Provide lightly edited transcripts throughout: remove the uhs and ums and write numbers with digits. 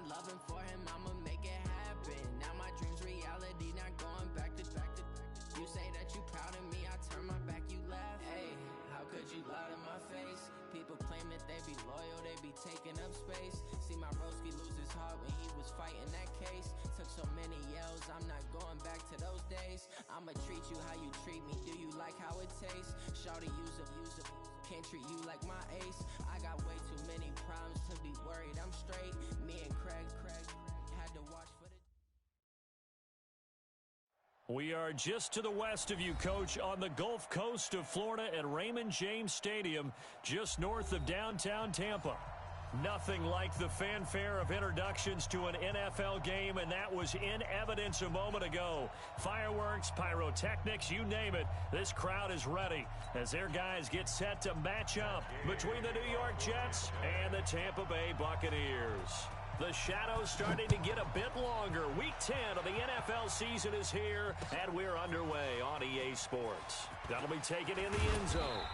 loving for him, I'ma make it happen. Now my dream's reality, not going back to. You say that you proud of me, I turn my back, you laugh. Hey, how could you lie to my face? People claim that they be loyal, they be taking up space. See my broski lose his heart when he was fighting that case. Took so many yells, I'm not going back to those days. I'ma treat you how you treat me, do you like how it tastes? Shawty use up, can't treat you like my ace. I got way too many problems to be worried, I'm straight. Me and Craig had to watch for the... We are just to the west of you, Coach, on the Gulf Coast of Florida at Raymond James Stadium, just north of downtown Tampa. Nothing like the fanfare of introductions to an NFL game, and that was in evidence a moment ago. Fireworks, pyrotechnics, you name it. This crowd is ready as their guys get set to match up between the New York Jets and the Tampa Bay Buccaneers. The shadow's starting to get a bit longer. Week 10 of the NFL season is here, and we're underway on EA Sports. That'll be taken in the end zone.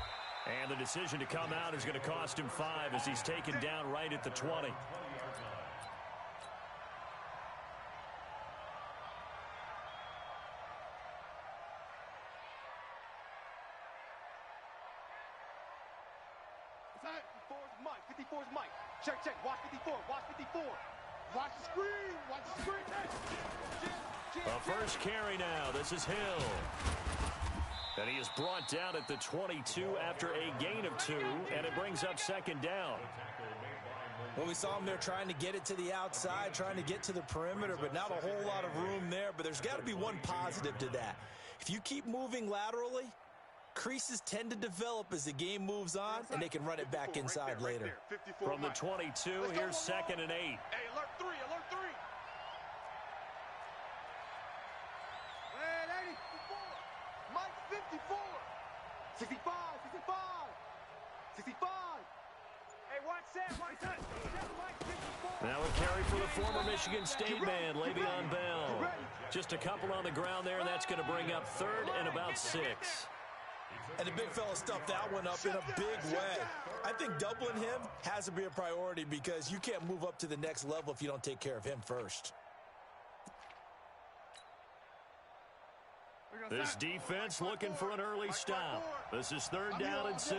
And the decision to come out is going to cost him 5 as he's taken down right at the 20. Mike. 54's Mike. Check. Watch 54. Watch 54. Watch the screen. Watch the screen. A first carry now. This is Hill. And he is brought down at the 22 after a gain of 2, and it brings up second down. Well, we saw him there trying to get it to the outside, trying to get to the perimeter, but not a whole lot of room there. But there's got to be one positive to that. If you keep moving laterally, creases tend to develop as the game moves on, and they can run it back inside later. From the 22, here's 2nd and 8. Hey, alert 3, alert 3. Man, 84. Mike 54. 65, 65. 65. Hey, watch that, watch that. Mike 54. Now a carry for the former Michigan State man, Le'Veon Bell. Just a couple on the ground there, and that's going to bring up 3rd and about 6. And the big fella stuffed that one up in a big way. I think doubling him has to be a priority because you can't move up to the next level if you don't take care of him first. This defense looking for an early stop. This is 3rd down and 6.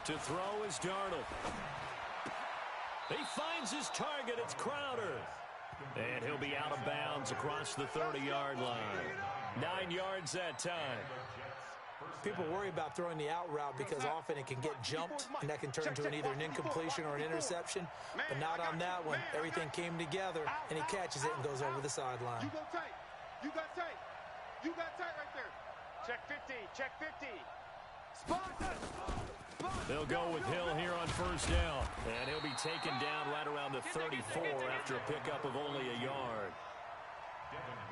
To throw is Darnold. He finds his target. It's Crowder. And he'll be out of bounds across the 30-yard line. 9 yards that time. People worry about throwing the out route because often it can get jumped, and that can turn into either an incompletion or an interception. But not on that one. Everything came together, and he catches it and goes over the sideline. You go tight. You got tight. You got tight right there. Check 50. Check 50. Spot. They'll go with Hill here on 1st down. And he'll be taken down right around the 34 after a pickup of only a yard.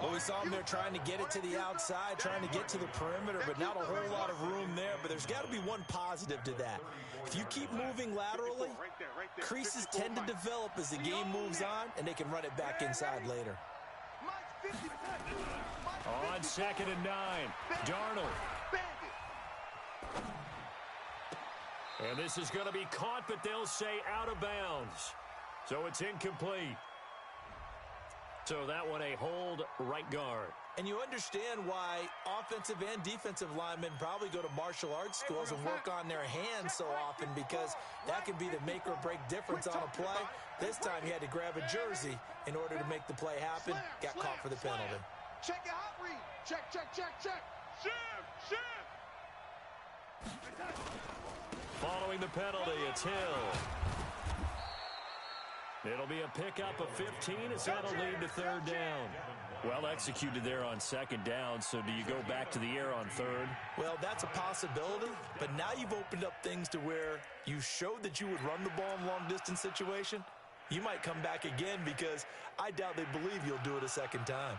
Well, we saw him there trying to get it to the outside, trying to get to the perimeter, but not a whole lot of room there. But there's got to be one positive to that. If you keep moving laterally, creases tend to develop as the game moves on, and they can run it back inside later. On 2nd and 9, Darnold. And this is going to be caught, but they'll say out of bounds. So it's incomplete. So that one a hold right guard. And you understand why offensive and defensive linemen probably go to martial arts schools and work on their hands so often, because that can be the make or break difference on a play. This time he had to grab a jersey in order to make the play happen. Got caught for the penalty. Check it out, read. Check. Shift. Following the penalty, it's Hill. It'll be a pickup of 15 as that'll lead to 3rd down. Well executed there on 2nd down, so do you go back to the air on 3rd? Well, that's a possibility, but now you've opened up things to where you showed that you would run the ball in long-distance situation. You might come back again because I doubt they believe you'll do it a 2nd time.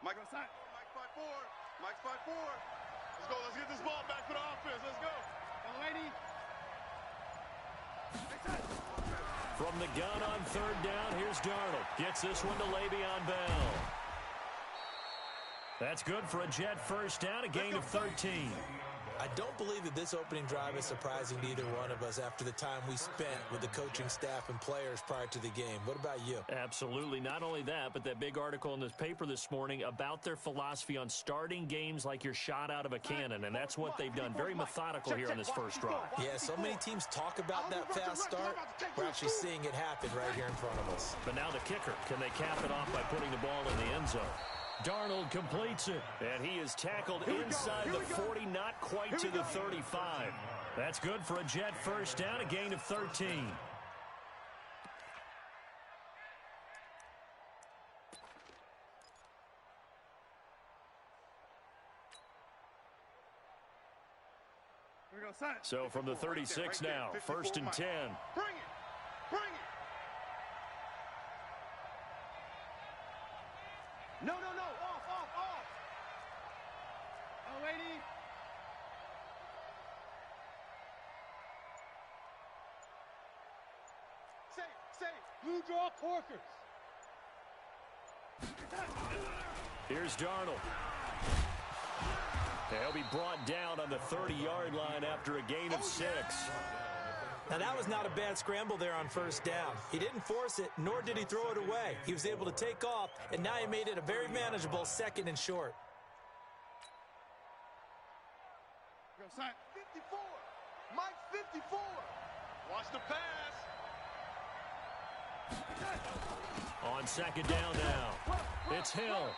Mike on side. Mike 5-4. Mike 5-4. Let's go. Let's get this ball back for the offense. Let's go. Young lady. From the gun on third down, here's Darnold. Gets this one to Le'Veon Bell. That's good for a Jet first down, a gain of 13. I don't believe that this opening drive is surprising to either one of us after the time we spent with the coaching staff and players prior to the game. What about you? Absolutely. Not only that, but that big article in this paper this morning about their philosophy on starting games like you're shot out of a cannon, and that's what they've done. Very methodical here on this first drive. Yeah, so many teams talk about that fast start. We're actually seeing it happen right here in front of us. But now the kicker. Can they cap it off by putting the ball in the end zone? Darnold completes it, and he is tackled inside the 40, not quite to the 35. That's good for a Jet first down, a gain of 13. So from the 36 now, first and 10. Bring it! Bring it! No, no, no! Off, off, off! Oh, lady! Safe! Blue draw corkers! Here's Darnold. He'll be brought down on the 30-yard line after a gain of 6. Now, that was not a bad scramble there on first down. He didn't force it, nor did he throw it away. He was able to take off, and now he made it a very manageable second and short. Go, sign. 54! Mike 54! Watch the pass! On second down now, it's Hill.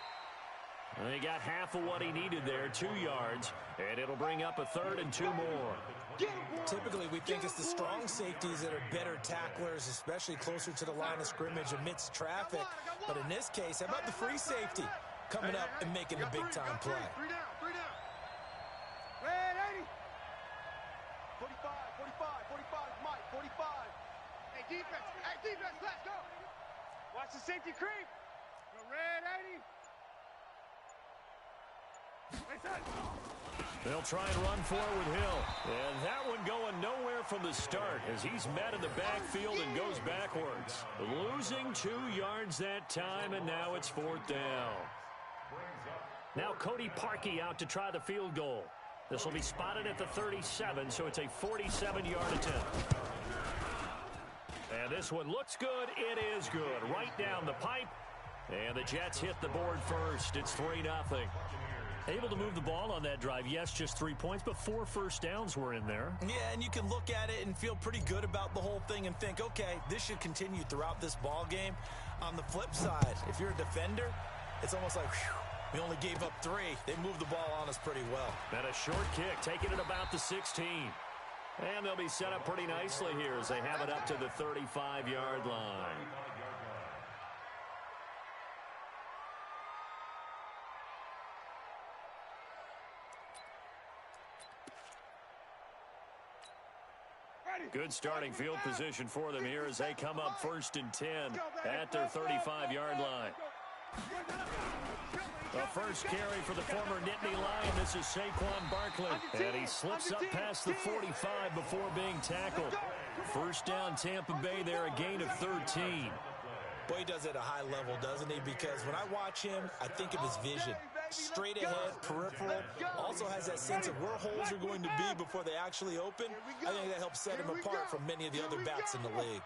And he got half of what he needed there, 2 yards, and it'll bring up a third and 2 more. Typically, we think it's the strong safeties that are better tacklers, especially closer to the line of scrimmage amidst traffic. But in this case, how about the free safety coming up and making the big-time play? 3 down, 3 down. Red 80. 45, 45, Mike, 45. Hey, defense, let's go. Watch the safety creep. Go red 80. They'll try and run for it with Hill. And that one going nowhere from the start as he's met in the backfield and goes backwards. Losing 2 yards that time, and now it's 4th down. Now Cody Parkey out to try the field goal. This will be spotted at the 37, so it's a 47-yard attempt. And this one looks good. It is good. Right down the pipe. And the Jets hit the board first. It's 3-0. Able to move the ball on that drive. Yes, just 3 points, but 4 first downs were in there. Yeah, and you can look at it and feel pretty good about the whole thing and think, okay, this should continue throughout this ball game. On the flip side, if you're a defender, it's almost like, whew, we only gave up 3. They moved the ball on us pretty well. And a short kick, taking it about the 16. And they'll be set up pretty nicely here as they have it up to the 35-yard line. Good starting field position for them here as they come up first and 10 at their 35-yard line. The first carry for the former Nittany Lion. This is Saquon Barkley. And he slips up past the 45 before being tackled. First down, Tampa Bay there, a gain of 13. Boy, he does it at a high level, doesn't he? Because when I watch him, I think of his vision. Straight ahead, peripheral, also has that sense of where holes are going to be before they actually open. I think that helps set him apart from many of the other backs in the league.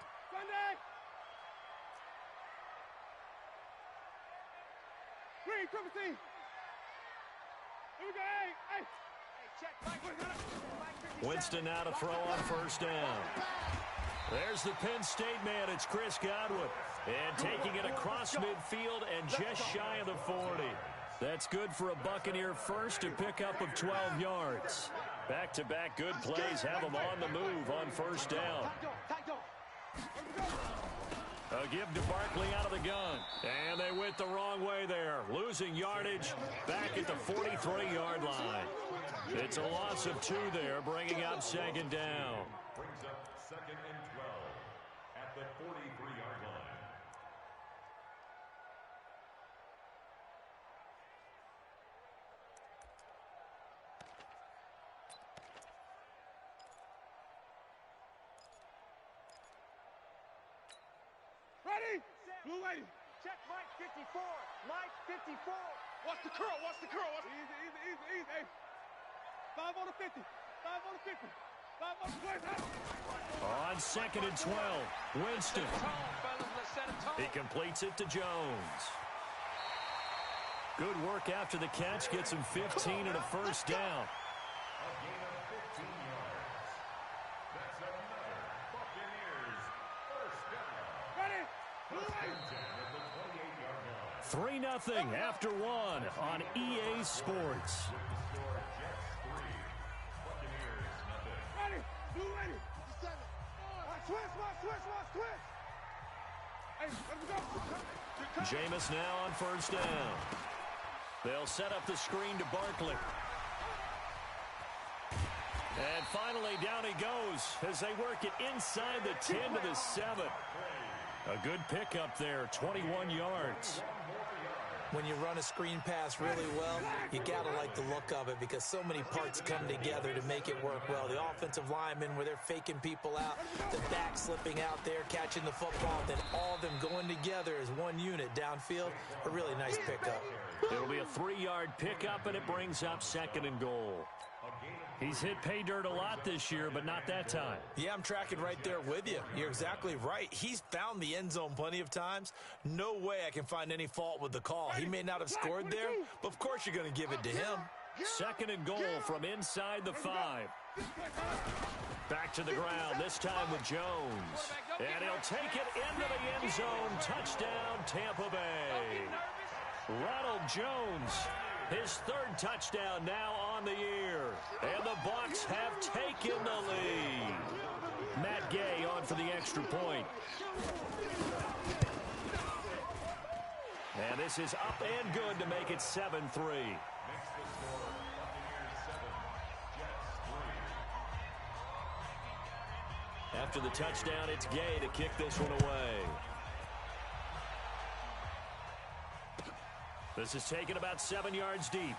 Winston now to throw on first down. There's the Penn State man. It's Chris Godwin. And taking it across midfield and just shy of the 40. That's good for a Buccaneer first to pick up of 12 yards. Back-to-back good plays have them on the move on first down. A give to Barkley out of the gun. And they went the wrong way there. Losing yardage back at the 43-yard line. It's a loss of 2 there, bringing up second down. Brings up second and 12 at the 43-yard line. Ready? Blue lady. Check Mike 54. Mike 54. Watch the curl. Watch the curl. Easy. Hey. 5 on the 50. 5 on the 50. 5 on the 20. On 2nd and 12, Winston. He completes it to Jones. Good work after the catch. Gets him 15 and a first down. A gain of 15 yards. That's another Buccaneers first down. Ready? First and 10 at the 28-yard line. 3-0 after one on EA Sports. With the score, Jets 3, Buccaneers nothing. Ready? Blue lady. 7. Switch. Hey, let's go. Jameis now on first down. They'll set up the screen to Barkley. And finally, down he goes as they work it inside the 10 to the 7. A good pickup there, 21 yards. When you run a screen pass really well, you got to like the look of it because so many parts come together to make it work well. The offensive linemen, where they're faking people out, the back slipping out there, catching the football, then all of them going together as one unit downfield. A really nice pickup. It'll be a 3-yard pickup, and it brings up 2nd and goal. He's hit pay dirt a lot this year, but not that time. Yeah, I'm tracking right there with you. You're exactly right. He's found the end zone plenty of times. No way I can find any fault with the call. He may not have scored there, but of course you're going to give it to him. 2nd and goal from inside the 5. Back to the ground, this time with Jones. And he'll take it into the end zone. Touchdown, Tampa Bay. Ronald Jones, his 3rd touchdown now on the year. And the Bucs have taken the lead. Matt Gay on for the extra point. And this is up and good to make it 7-3. Makes the score Buccaneers 7, Jets 3. After the touchdown, it's Gay to kick this one away. This is taken about 7 yards deep.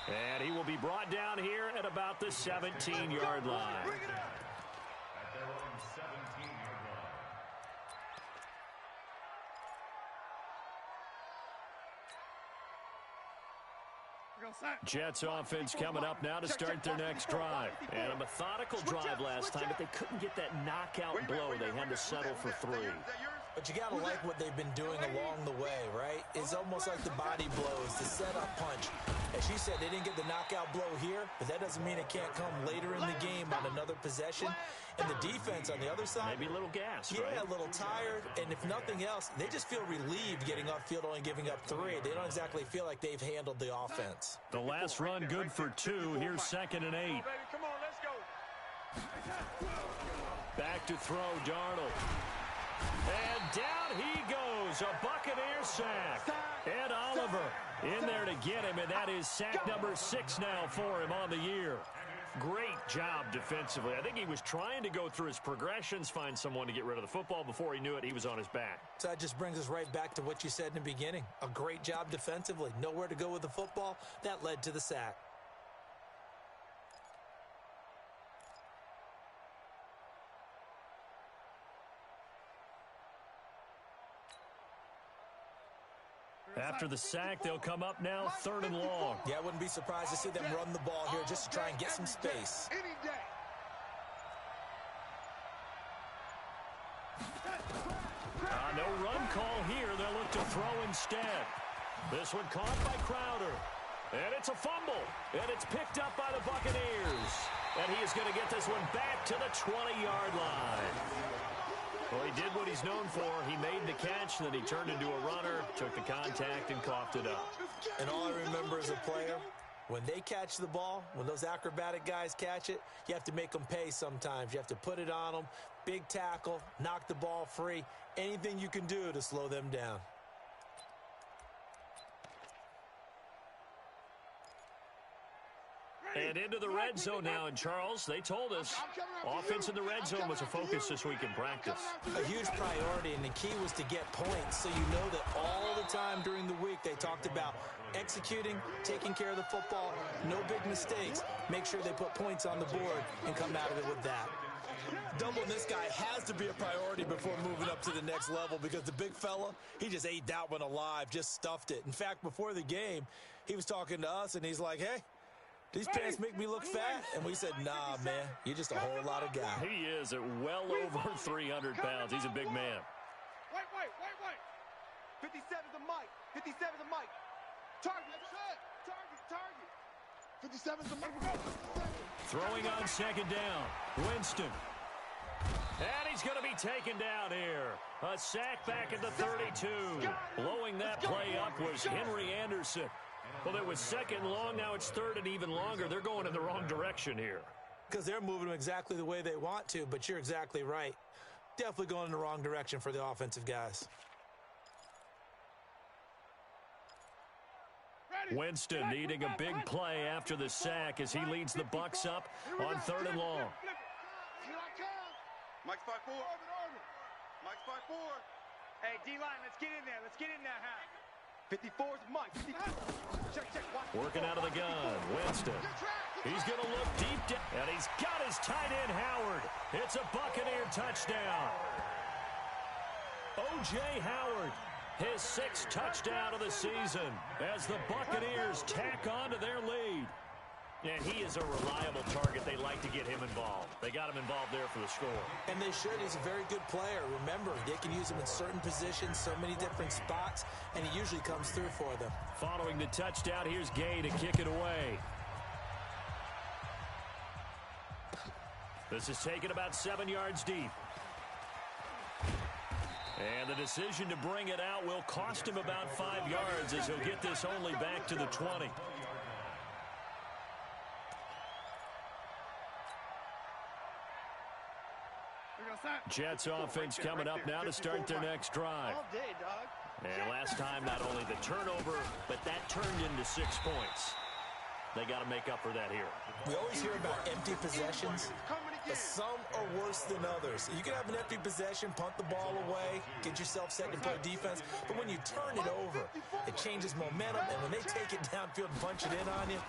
And he will be brought down here at about the 17-yard line. At their own 17-yard line. Jets offense coming up now to start their next drive. And a methodical drive last time, but they couldn't get that knockout blow. They had to settle for 3. But you got to like what they've been doing along the way, right? It's almost like the body blows, the setup punch. As she said, they didn't get the knockout blow here, but that doesn't mean it can't come later in the game on another possession. And the defense on the other side, maybe a little gas, yeah, right? A little tired. And if nothing else, they just feel relieved getting off field, only giving up 3. They don't exactly feel like they've handled the offense. The last run good for 2. Here's 2nd and 8. Come on, let's go. Back to throw, Darnold. And down he goes, a Buccaneer sack. Ed Oliver in there to get him, and that is sack number 6 now for him on the year. Great job defensively. I think he was trying to go through his progressions, find someone to get rid of the football. Before he knew it, he was on his back. So that just brings us right back to what you said in the beginning. A great job defensively. Nowhere to go with the football. That led to the sack. After the sack, they'll come up now 3rd and long. Yeah, I wouldn't be surprised to see them run the ball here just to try and get some space. No run call here. They'll look to throw instead. This one caught by Crowder. And it's a fumble. And it's picked up by the Buccaneers. And he is going to get this one back to the 20-yard line. Well, he did what he's known for. He made the catch, then he turned into a runner, took the contact, and coughed it up. And all I remember as a player, when they catch the ball, when those acrobatic guys catch it, you have to make them pay sometimes. You have to put it on them, big tackle, knock the ball free, anything you can do to slow them down. And into the red zone now, and Charles, they told us offense in the red zone was a focus this week in practice. A huge priority, and the key was to get points, so you know that all the time during the week they talked about executing, taking care of the football, no big mistakes, make sure they put points on the board and come out of it with that. Doubling this guy has to be a priority before moving up to the next level because the big fella, he just ate that one alive, just stuffed it. In fact, before the game, he was talking to us, and he's like, hey, these pants make me look fat? And we said, nah, man, you're just a whole lot of guy. He is at well over 300 pounds. He's a big man. Wait. 57's the mic. 57's the mic. Target. 57's the mic. Throwing on second down. Winston. And he's going to be taken down here. A sack back at the 32. Blowing that play up was Henry Anderson. Well, it was second and long. Now it's third and even longer. They're going in the wrong direction here. Because they're moving them exactly the way they want to, but you're exactly right. Definitely going in the wrong direction for the offensive guys. Winston needing a big play after the sack as he leads the Bucs up on third and long. Mike's 5-4. Mike's 5-4. Hey, D-line, let's get in there. Let's get in there, huh? 54's Mike. Check. Working out of the gun. Winston. He's going to look deep down. And he's got his tight end, Howard. It's a Buccaneer touchdown. O.J. Howard, his 6th touchdown of the season as the Buccaneers tack on to their lead. And he is a reliable target. They like to get him involved. They got him involved there for the score. And they should. He's a very good player. Remember, they can use him in certain positions, so many different spots, and he usually comes through for them. Following the touchdown, here's Gay to kick it away. This is taken about 7 yards deep. And the decision to bring it out will cost him about 5 yards as he'll get this only back to the 20. Jets offense coming up now to start their next drive. And last time, not only the turnover, but that turned into 6 points. They got to make up for that here. We always hear about empty possessions, but some are worse than others. You can have an empty possession, punt the ball away, get yourself set to play defense, but when you turn it over, it changes momentum, and when they take it downfield and punch it in on you,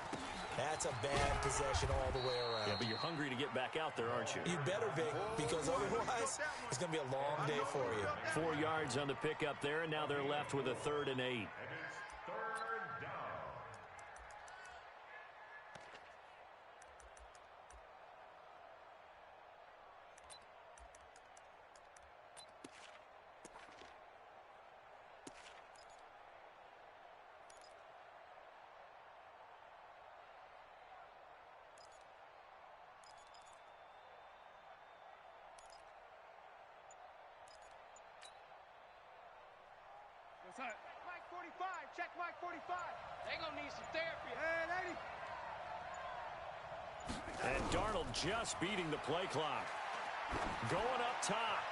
that's a bad possession all the way around. Yeah, but you're hungry to get back out there, aren't you? You better be, because otherwise, it's going to be a long day for you. 4 yards on the pickup there, and now they're left with a 3rd and 8. Mike 45, check Mike 45. They gonna need some therapy. Hey, lady. And Darnold just beating the play clock. Going up top.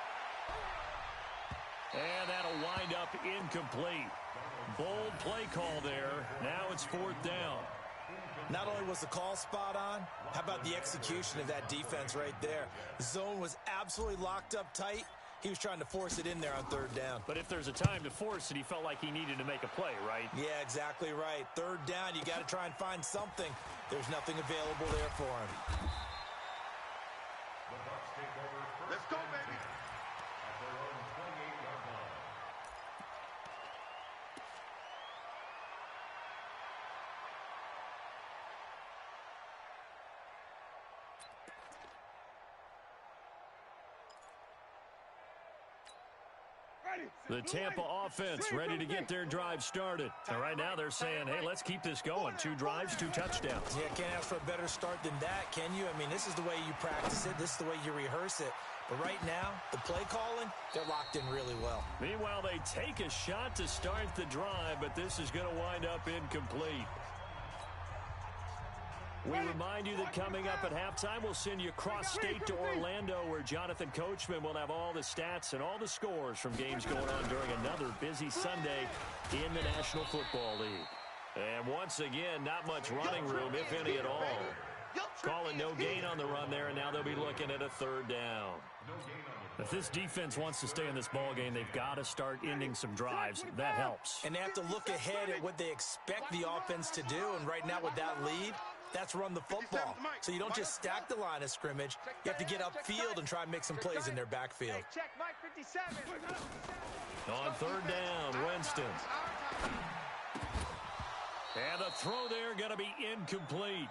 And that'll wind up incomplete. Bold play call there. Now it's 4th down. Not only was the call spot on, how about the execution of that defense right there? The zone was absolutely locked up tight. He was trying to force it in there on 3rd down. But if there's a time to force it, he felt like he needed to make a play, right? Yeah, exactly right. 3rd down, you got to try and find something. There's nothing available there for him. Let's go, baby. The Tampa offense ready to get their drive started. And right now they're saying, hey, let's keep this going. 2 drives, 2 touchdowns. Yeah, can't ask for a better start than that, can you? I mean, this is the way you practice it. This is the way you rehearse it. But right now, the play calling, they're locked in really well. Meanwhile, they take a shot to start the drive, but this is going to wind up incomplete. We remind you that coming up at halftime, we'll send you cross-state to Orlando, where Jonathan Coachman will have all the stats and all the scores from games going on during another busy Sunday in the National Football League. And once again, not much running room, if any at all. Calling no gain on the run there, and now they'll be looking at a 3rd down. If this defense wants to stay in this ball game, they've got to start ending some drives. That helps. And they have to look ahead at what they expect the offense to do. And right now with that lead, That's run the football. So you don't just stack the line of scrimmage. You have to get upfield and try and make some plays in their backfield. Hey, check Mike 57. On third down, Winston. And the throw there going to be incomplete.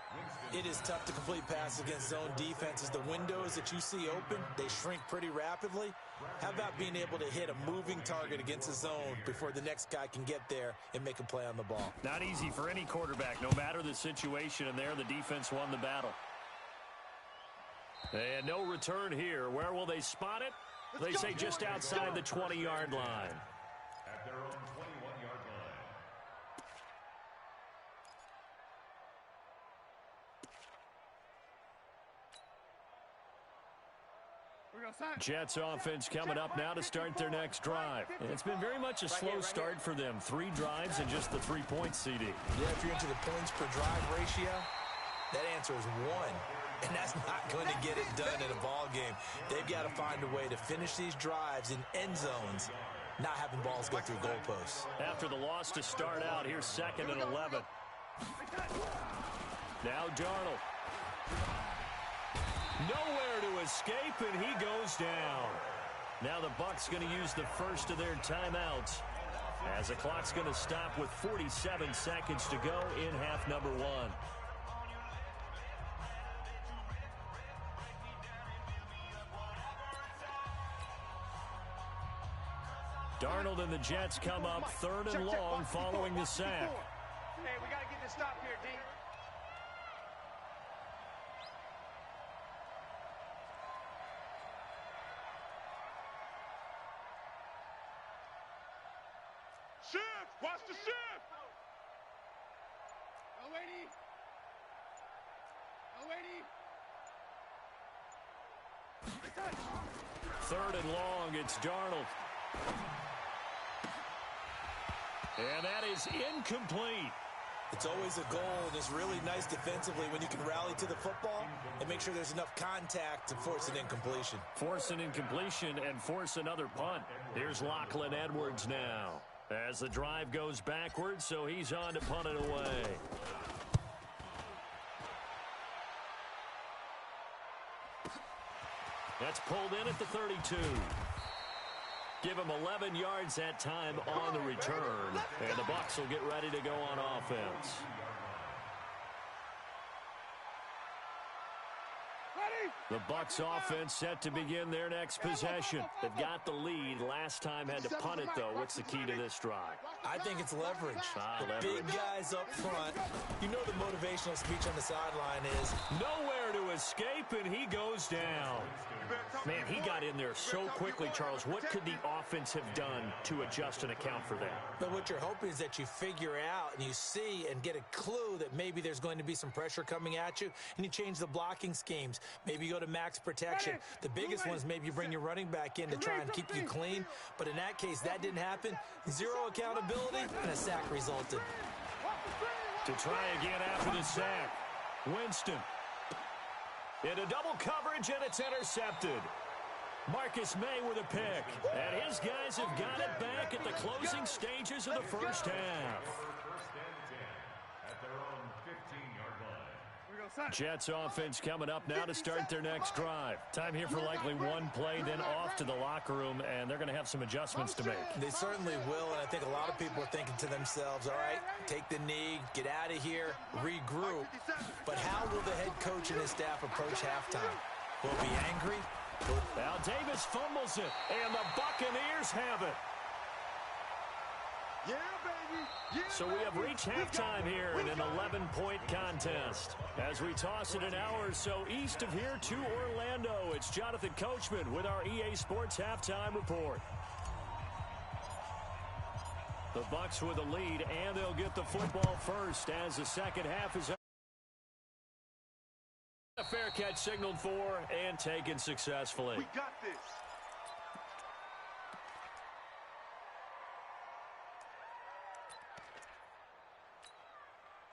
It is tough to complete passes against zone defenses. The windows that you see open, they shrink pretty rapidly. How about being able to hit a moving target against a zone before the next guy can get there and make a play on the ball? Not easy for any quarterback, no matter the situation, and there the defense won the battle. And no return here. Where will they spot it? They say just outside the 20-yard line. At their own 21-yard line. Jets offense coming up now to start their next drive. And it's been very much a slow start for them. 3 drives and just the 3-point CD. Yeah, if you're into the points per drive ratio, that answer is 1. And that's not going to get it done in a ball game. They've got to find a way to finish these drives in end zones, not having balls go through goalposts. After the loss to start out, here's 2nd and 11. Now Darnold. Nowhere to escape, and he goes down. Now the Bucs going to use the first of their timeouts, as the clock's going to stop with 47 seconds to go in half number 1. Darnold and the Jets come up 3rd and long following the sack. Hey, we got to get this stop here, D. Shift! Watch the shift! Already! 3rd and long, it's Darnold. And that is incomplete. It's always a goal, and it's really nice defensively when you can rally to the football and make sure there's enough contact to force an incompletion. Force an incompletion and force another punt. Here's Lachlan Edwards now, as the drive goes backwards, so he's on to punt it away. That's pulled in at the 32. Give him 11 yards that time on the return, and the Bucs will get ready to go on offense. The Bucs offense set to begin their next possession. They've got the lead. Last time had to punt it, though. What's the key to this drive? I think it's leverage. Leverage. Big guys up front. You know the motivational speech on the sideline is, nowhere to escape, and he goes down. Man, he got in there so quickly, Charles. What could the offense have done to adjust and account for that? but what you're hoping is that you figure out and you see and get a clue that maybe there's going to be some pressure coming at you, and you change the blocking schemes. Maybe you go to max protection. The biggest one is maybe you bring your running back in to try and keep you clean. But in that case, that didn't happen. 0 accountability, and a sack resulted. To try again after the sack, Winston. Into double coverage, and it's intercepted. Marcus May with a pick. And his guys have got it back at the closing stages of the first half. First and 10 at their own 15-yard line. Jets offense coming up now to start their next drive. Time here for likely one play, then off to the locker room, and they're going to have some adjustments to make. They certainly will, and I think a lot of people are thinking to themselves, all right, take the knee, get out of here, regroup. But how will the head coach and his staff approach halftime? Will he be angry? Now Davis fumbles it, and the Buccaneers have it. Yeah, baby. Yeah, So we have reached halftime here in an 11-point contest. As we toss it an hour or so east of here to Orlando, it's Jonathan Coachman with our EA Sports Halftime Report. The Bucs with the lead, and they'll get the football first as the second half is up. A fair catch signaled for and taken successfully. We got this.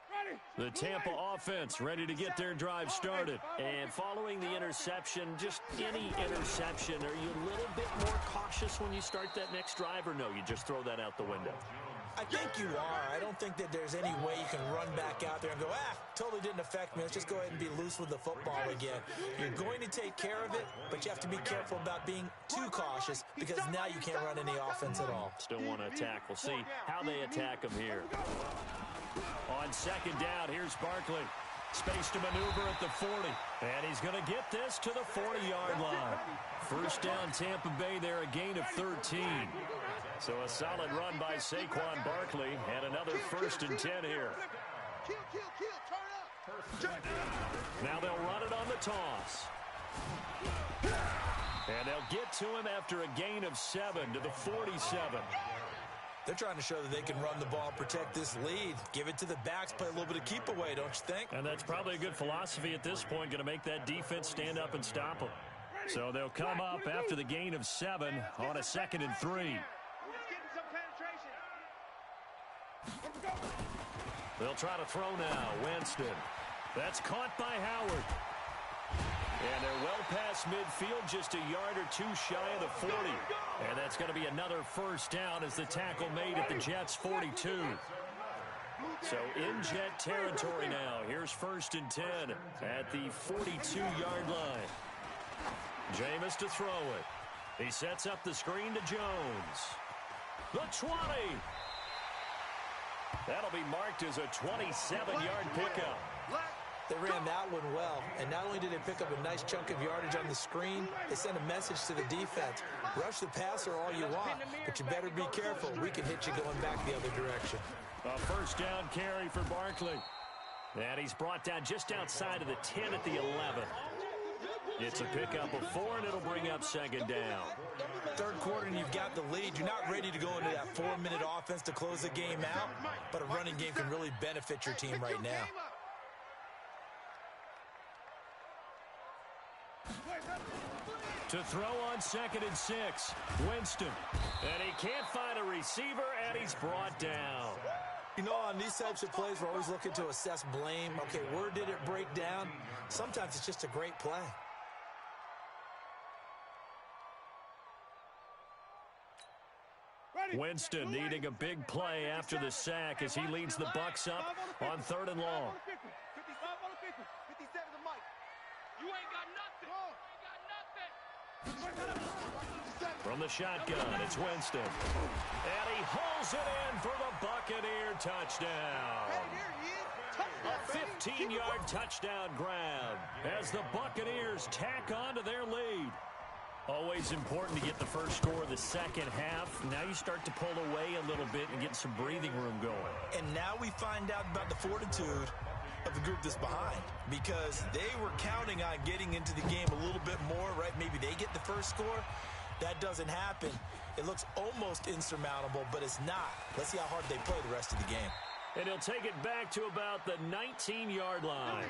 Ready, The Tampa offense ready to get their drive started. And following the interception, just any interception, are you a little bit more cautious when you start that next drive, or no, you just throw that out the window? I think you are. I don't think that there's any way you can run back out there and go, totally didn't affect me. Let's just go ahead and be loose with the football again. You're going to take care of it, but you have to be careful about being too cautious because now you can't run any offense at all. Still want to attack. We'll see how they attack them here. On second down, here's Barkley. Space to maneuver at the 40. And he's going to get this to the 40-yard line. First down, Tampa Bay there, a gain of 13. So a solid run by Saquon Barkley and another 1st and 10 here. Now they'll run it on the toss. And they'll get to him after a gain of 7 to the 47. They're trying to show that they can run the ball, protect this lead, give it to the backs, play a little bit of keep away, don't you think? And that's probably a good philosophy at this point, going to make that defense stand up and stop them. So they'll come up after the gain of 7 on a 2nd and 3. They'll try to throw now. Winston. That's caught by Howard. And they're well past midfield, just a yard or 2 shy of the 40. And that's going to be another first down as the tackle made at the Jets' 42. So in Jet territory now. Here's 1st and 10 at the 42-yard line. Jameis to throw it. He sets up the screen to Jones. The 20. That'll be marked as a 27-yard pickup. They ran that one well, and not only did they pick up a nice chunk of yardage on the screen, they sent a message to the defense. Rush the passer all you want, but you better be careful. We can hit you going back the other direction. A first down carry for Barkley. And he's brought down just outside of the 10 at the 11. It's a pickup of 4, and it'll bring up 2nd down. 3rd quarter, and you've got the lead. You're not ready to go into that 4-minute offense to close the game out, but a running game can really benefit your team right now. To throw on 2nd and 6, Winston. And he can't find a receiver, and he's brought down. You know, on these types of plays, we're always looking to assess blame. Okay, where did it break down? Sometimes it's just a great play. Winston needing a big play after the sack as he leads the Bucs up on 3rd and long. 57 the mic. You ain't got nothing. From the shotgun, it's Winston. And he hauls it in for the Buccaneer touchdown. A 15-yard touchdown grab as the Buccaneers tack on to their lead. Always important to get the first score of the second half. Now you start to pull away a little bit and get some breathing room going. And now we find out about the fortitude of the group that's behind, because they were counting on getting into the game a little bit more, right? Maybe they get the first score. That doesn't happen. It looks almost insurmountable, but it's not. Let's see how hard they play the rest of the game. And he'll take it back to about the 19-yard line.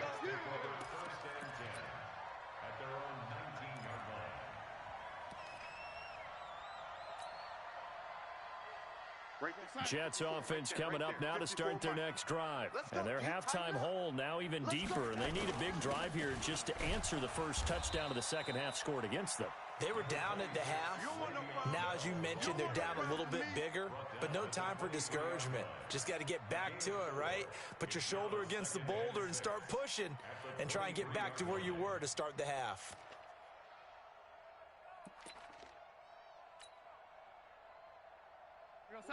Jets offense coming up now to start their next drive. And their halftime hole now even deeper, and they need a big drive here just to answer the first touchdown of the second half scored against them. They were down at the half. Now, as you mentioned, they're down a little bit bigger, but no time for discouragement. Just got to get back to it, right? Put your shoulder against the boulder and start pushing and try and get back to where you were to start the half.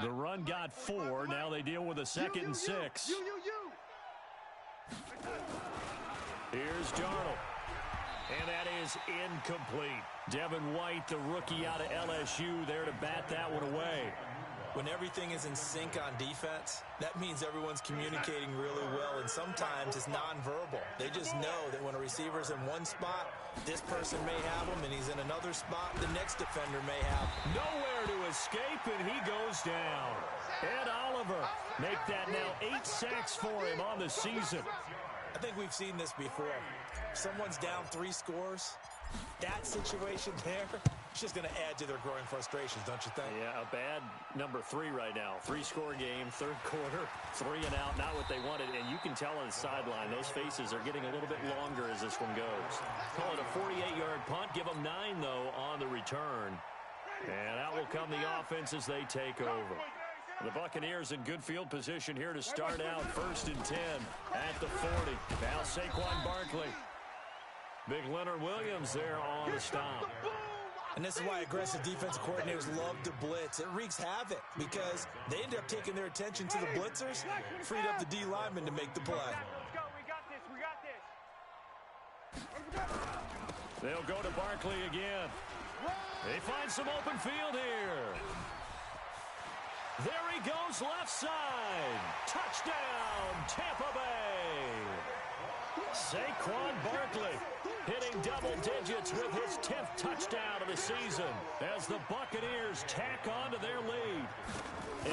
The run got 4. Now they deal with a 2nd and 6. Here's Darnold. And that is incomplete. Devin White, the rookie out of LSU, there to bat that one away. When everything is in sync on defense, that means everyone's communicating really well, and sometimes it's nonverbal. They just know that when a receiver's in one spot, this person may have him, and he's in another spot, the next defender may have him. Nowhere to escape, and he goes down. Ed Oliver make that now 8 sacks for him on the season. I think we've seen this before. Someone's down 3 scores. That situation there, It's just going to add to their growing frustrations, don't you think? Yeah, a bad number 3 right now. 3-score game, third quarter, 3 and out, not what they wanted. And you can tell on the sideline, those faces are getting a little bit longer as this one goes. Call it a 48-yard punt. Give them 9, though, on the return. And out will come the offense as they take over. The Buccaneers in good field position here to start out. 1st and 10 at the 40. Now Saquon Barkley. Big Leonard Williams there on the stop. And this is why aggressive defensive coordinators love to blitz. It wreaks havoc because they end up taking their attention to the blitzers, freed up the D lineman to make the play. Let's go. We got this. We got this. They'll go to Barkley again. They find some open field here. There he goes, left side. Touchdown, Tampa Bay. Saquon Barkley hitting double digits with his 10th touchdown of the season as the Buccaneers tack on to their lead.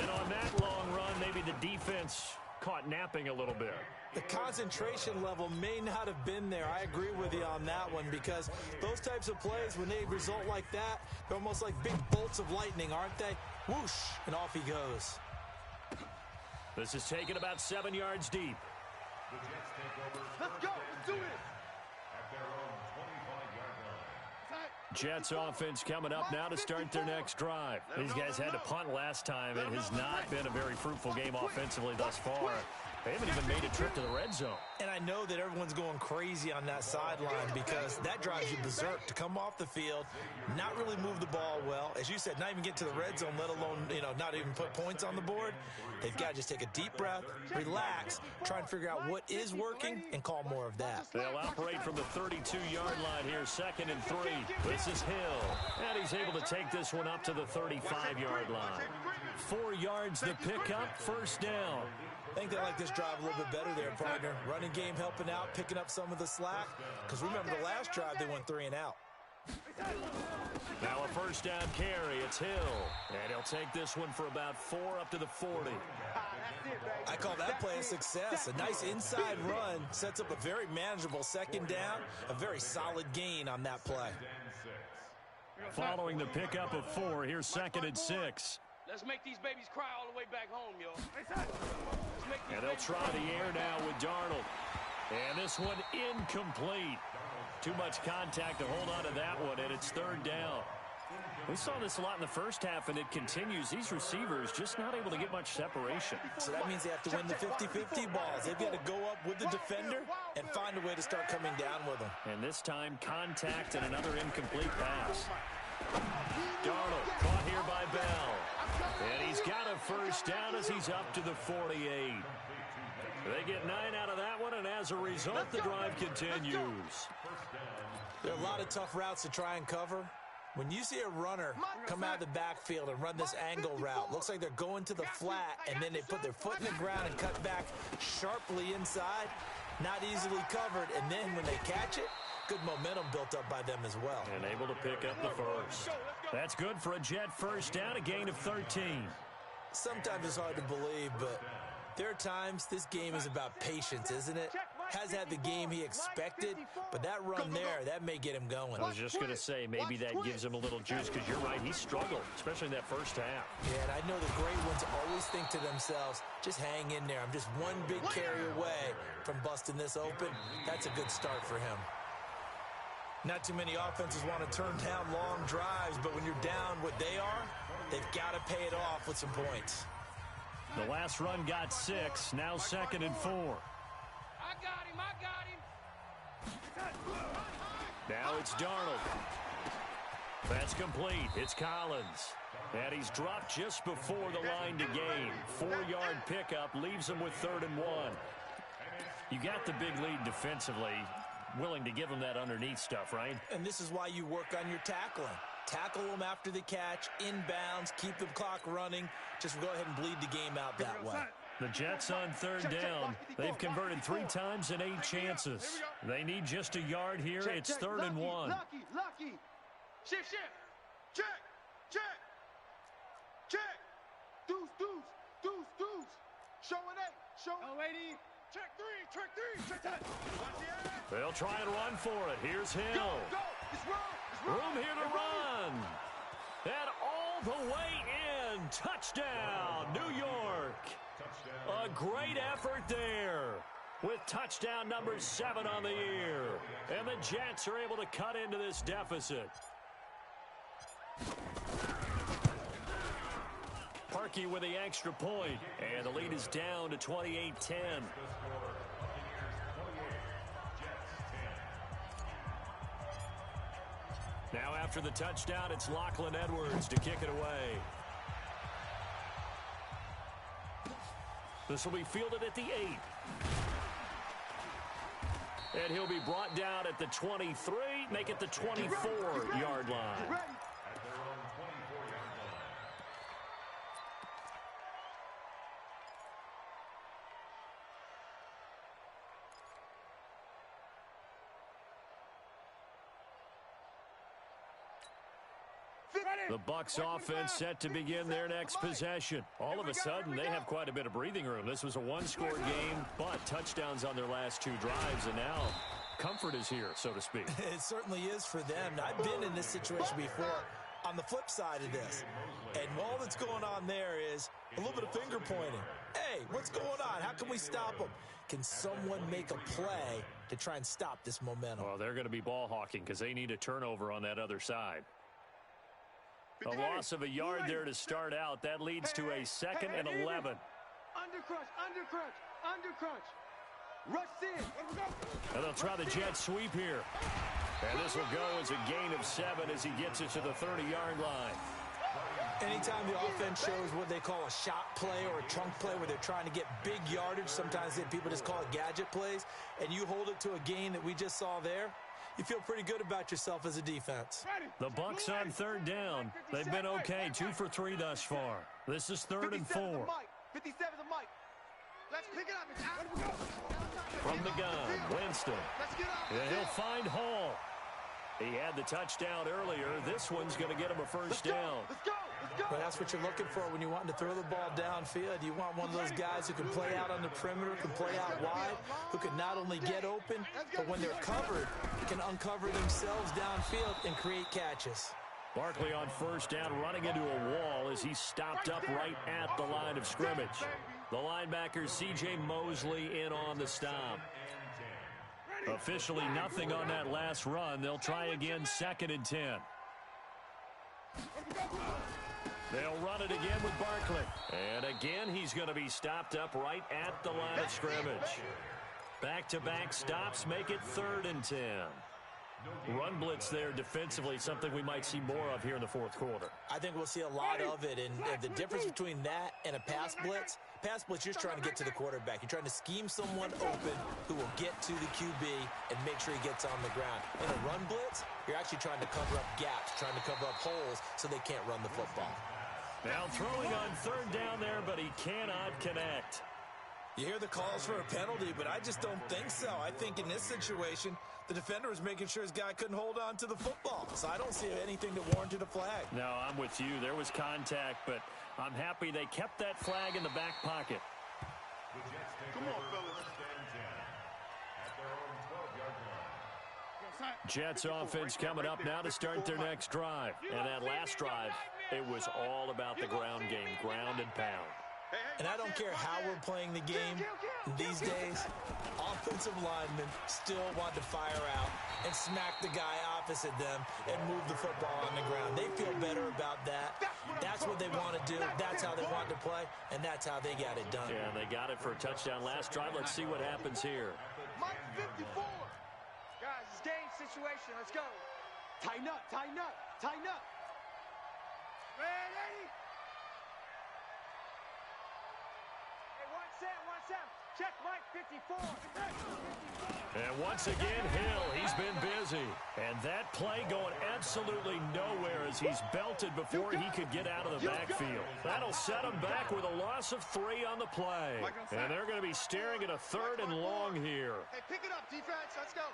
And on that long run, maybe the defense caught napping a little bit. The concentration level may not have been there. I agree with you on that one because those types of plays, when they result like that, they're almost like big bolts of lightning, aren't they? Whoosh, and off he goes. This is taken about 7 yards deep. The Jets take over. Let's go. Let's do this. At their own 25-yard line. Jets offense coming up now to start their next drive. These guys had to punt last time. It has not been a very fruitful game offensively thus far. They haven't even made a trip to the red zone. And I know that everyone's going crazy on that sideline because that drives you berserk to come off the field, not really move the ball well. As you said, not even get to the red zone, let alone, not even put points on the board. They've got to just take a deep breath, relax, try and figure out what is working, and call more of that. They'll operate from the 32-yard line here, 2nd and 3. This is Hill, and he's able to take this one up to the 35-yard line. 4 yards the pickup, 1st down. I think they like this drive a little bit better there, partner. Running game helping out, picking up some of the slack. Because remember the last drive, they went 3 and out. Now a 1st down carry. It's Hill. And he'll take this one for about 4 up to the 40. I call that play a success. A nice inside run sets up a very manageable 2nd down. A very solid gain on that play. Following the pickup of 4, here's 2nd and 6. Let's make these babies cry all the way back home, yo. And they'll try the air now with Darnold. And this one incomplete. Too much contact to hold on to that one, and it's 3rd down. We saw this a lot in the first half, and it continues. These receivers just not able to get much separation. So that means they have to win the 50-50 balls. They've got to go up with the defender and find a way to start coming down with them. And this time, contact and another incomplete pass. Darnold caught here by Bell. And he's got a 1st down as he's up to the 48. They get 9 out of that one, and as a result, the drive continues. There are a lot of tough routes to try and cover. When you see a runner come out of the backfield and run this angle route, looks like they're going to the flat, and then they put their foot in the ground and cut back sharply inside, not easily covered, and then when they catch it, good momentum built up by them as well. And able to pick up the 1st. That's good for a Jet 1st down, a gain of 13. Sometimes it's hard to believe, but there are times this game is about patience, isn't it? Has had the game he expected, but that run there, that may get him going. I was just going to say, maybe that gives him a little juice, because you're right, he struggled, especially in that 1st half. Yeah, and I know the great ones always think to themselves, just hang in there. I'm just one big carry away from busting this open. That's a good start for him. Not too many offenses want to turn down long drives, but when you're down what they are, they've got to pay it off with some points. The last run got 6, now 2nd and 4. I got him. Now it's Darnold. That's complete. It's Collins. And he's dropped just before the line to gain. 4-yard pickup leaves him with 3rd and 1. You got the big lead defensively. Willing to give him that underneath stuff, right? And this is why you work on your tackling. Tackle them after the catch, inbounds, keep the clock running. Just go ahead and bleed the game out that way. The Jets on 3rd down. They've converted 3 times in 8 chances. They need just a yard here. It's 3rd and 1. Lucky. Shift. Check. Deuce. Showing 8. Oh, lady. Check 3. Check that. They'll try and run for it. Here's Hill. Go. It's wrong. Room here to run. And touchdown, New York. A great effort there with touchdown number 7 on the year. And the Jets are able to cut into this deficit. Parkey with the extra point, and the lead is down to 28-10. Now after the touchdown, it's Lachlan Edwards to kick it away. This will be fielded at the 8. And he'll be brought down at the 23, make it the 24-yard line. The Bucs offense set to begin their next possession. All of a sudden, they have quite a bit of breathing room. This was a one-score game, but touchdowns on their last 2 drives, and now comfort is here, so to speak. It certainly is for them. I've been in this situation before on the flip side of this. And all that's going on there is a little bit of finger pointing. Hey, what's going on? How can we stop them? Can someone make a play to try and stop this momentum? Well, they're going to be ball hawking because they need a turnover on that other side. A loss of a yard there to start out. That leads to a 2nd and 11. Under crunch, under crunch, under crunch. Rush in. And they'll try the jet sweep here. And this will go as a gain of 7 as he gets it to the 30-yard line. Anytime the offense shows what they call a shot play or a chunk play where they're trying to get big yardage, sometimes people just call it gadget plays, and you hold it to a gain that we just saw there, you feel pretty good about yourself as a defense. The Bucs on 3rd down. They've been okay, 2 for 3 thus far. This is 3rd and 4. 57 the mic. Let's pick it up. From the gun, Winston. And he'll find Hall. He had the touchdown earlier. This one's going to get him a first down. Let's go. But that's what you're looking for when you're wanting to throw the ball downfield. You want one of those guys who can play out on the perimeter, can play out wide, who can not only get open, but when they're covered, can uncover themselves downfield and create catches. Barkley on 1st down, running into a wall as he stopped up right at the line of scrimmage. The linebacker, C.J. Mosley, in on the stop. Officially nothing on that last run. They'll try again, 2nd and 10. They'll run it again with Barkley. And again, he's going to be stopped up right at the line of scrimmage. Back-to-back stops make it 3rd and 10. Run blitz there defensively, something we might see more of here in the 4th quarter. I think we'll see a lot of it, and the difference between that and a pass blitz, you're just trying to get to the quarterback. You're trying to scheme someone open who will get to the QB and make sure he gets on the ground. In a run blitz, you're actually trying to cover up gaps, trying to cover up holes so they can't run the football. Now throwing on 3rd down there, but he cannot connect. You hear the calls for a penalty, but I just don't think so. I think in this situation, the defender was making sure his guy couldn't hold on to the football. So I don't see anything that warranted a flag. No, I'm with you. There was contact, but I'm happy they kept that flag in the back pocket. Come on, fellas. Jets offense coming up now to start their next drive. And that last drive, it was all about the ground game, ground and pound. And I don't care how we're playing the game these days, offensive linemen still want to fire out and smack the guy opposite them and move the football on the ground. They feel better about that. That's what they want to do. That's how they want to play, and that's how they got it done. Yeah, they got it for a touchdown last drive. Let's see what happens here. Mike 54. Guys, it's game situation. Let's go. Tighten up, tighten up, tighten up. Ready? One set. Check Mike 54. And once again, Hill, he's been busy. And that play going absolutely nowhere as he's belted before he could get out of the backfield. That'll set him back with a loss of 3 on the play. And they're going to be staring at a 3rd and long here. Hey, pick it up, defense. Let's go.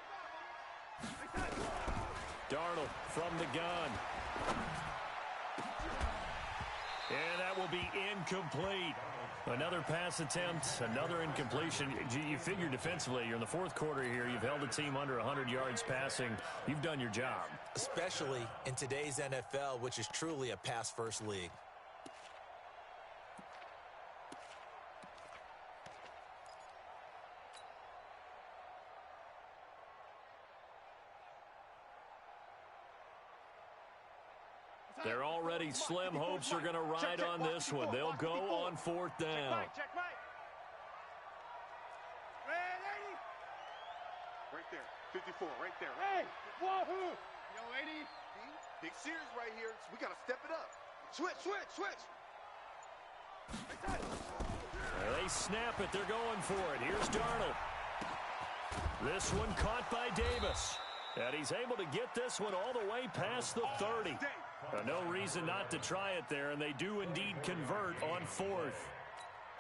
Darnold from the gun. And that will be incomplete. Another pass attempt, another incompletion. You figure defensively, you're in the 4th quarter here. You've held a team under 100 yards passing. You've done your job. Especially in today's NFL, which is truly a pass-first league. Their already slim hopes are going to ride on this one. They'll go on 4th down. Right there, 54, right there. Hey, wahoo! Yo, 80. Big series right here. So we got to step it up. Switch. They snap it. They're going for it. Here's Darnold. This one caught by Davis. And he's able to get this one all the way past the 30. No reason not to try it there, and they do indeed convert on 4th.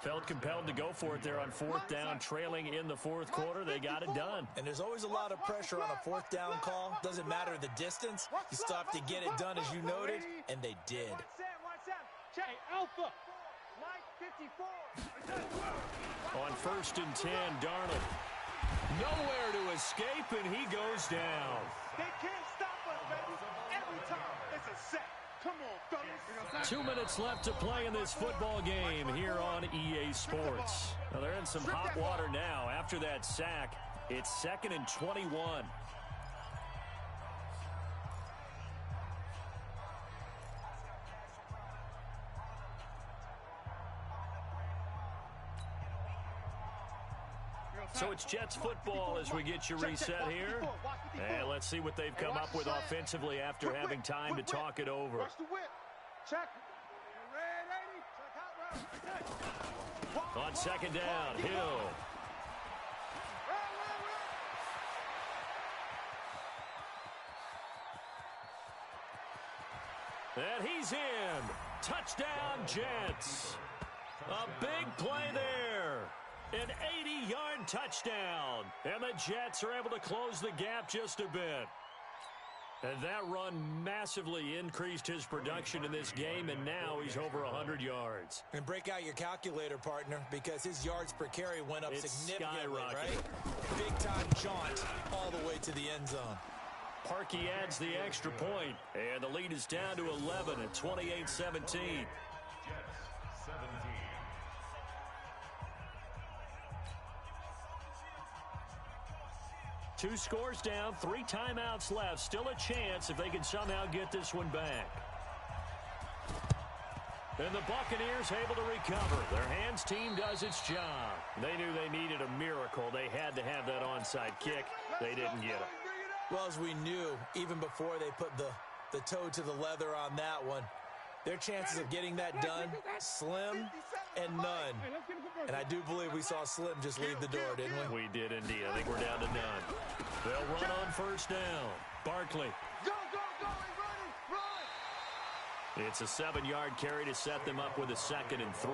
Felt compelled to go for it there on 4th down, trailing in the 4th quarter. They got it done. And there's always a lot of pressure on a 4th down call. Doesn't matter the distance. You still have to get it done, as you noted, and they did. Check. Alpha. Mike 54. On 1st and 10, Darnold. Nowhere to escape, and he goes down. They can't stop us, baby. Every time it's a set. Come on, fellas. 2 minutes left to play in this football game here on EA Sports. Well, they're in some hot water now. After that sack, it's 2nd and 21. So it's Jets football as we get you reset here. And let's see what they've come up with offensively after having time to talk it over. On 2nd down, Hill. And he's in. Touchdown, Jets. A big play there. An 80-yard touchdown. And the Jets are able to close the gap just a bit. And that run massively increased his production in this game, and now he's over 100 yards. And break out your calculator, partner, because his yards per carry went up significantly, right? Big-time jaunt all the way to the end zone. Parkey adds the extra point, and the lead is down to 11 at 28-17. 2 scores down, 3 timeouts left. Still a chance if they can somehow get this one back. And the Buccaneers able to recover. Their hands team does its job. They knew they needed a miracle. They had to have that onside kick. They didn't get it. Well, as we knew, even before they put the toe to the leather on that one, their chances of getting that done, slim and none. And I do believe we saw Slim just leave the door, didn't we? We did indeed. I think we're down to none. They'll run on 1st down. Barkley. Go, run! It's a 7-yard carry to set them up with a 2nd and 3.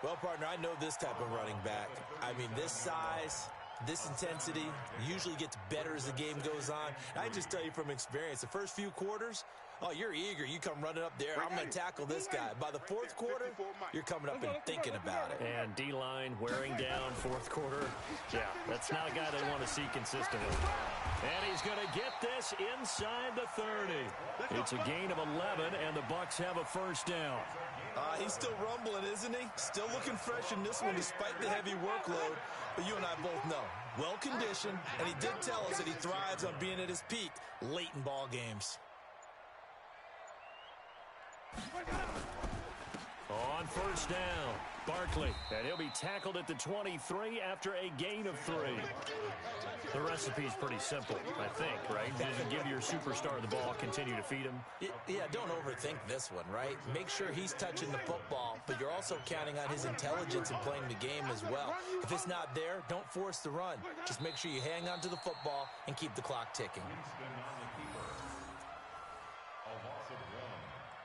Well, partner, I know this type of running back. I mean, this size, this intensity usually gets better as the game goes on. I just tell you from experience, the first few quarters, oh, you're eager. You come running up there. I'm going to tackle this guy. By the 4th quarter, you're coming up and thinking about it. And D-line wearing down 4th quarter. Yeah, that's not a guy they want to see consistently. And he's going to get this inside the 30. It's a gain of 11, and the Bucs have a 1st down. He's still rumbling, isn't he? Still looking fresh in this one despite the heavy workload. But you and I both know, well-conditioned, and he did tell us that he thrives on being at his peak late in ball games. On 1st down, Barkley, and he'll be tackled at the 23 after a gain of 3. The recipe's pretty simple, I think, right? Just give your superstar the ball, continue to feed him. Yeah, don't overthink this one, right? Make sure he's touching the football, but you're also counting on his intelligence in playing the game as well. If it's not there, don't force the run. Just make sure you hang on to the football and keep the clock ticking. A loss of 1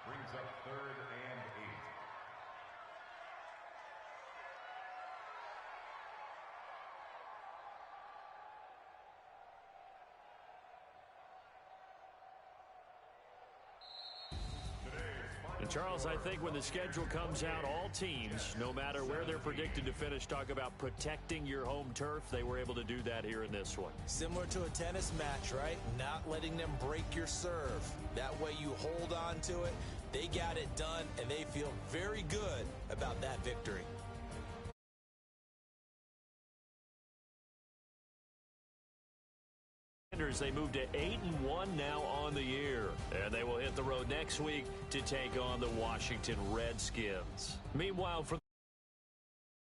brings up 3rd and 8. And Charles, I think when the schedule comes out, all teams, no matter where they're predicted to finish, talk about protecting your home turf. They were able to do that here in this one. Similar to a tennis match, right? Not letting them break your serve. That way you hold on to it. They got it done, and they feel very good about that victory. They move to 8-1 now on the year. And they will hit the road next week to take on the Washington Redskins. Meanwhile, for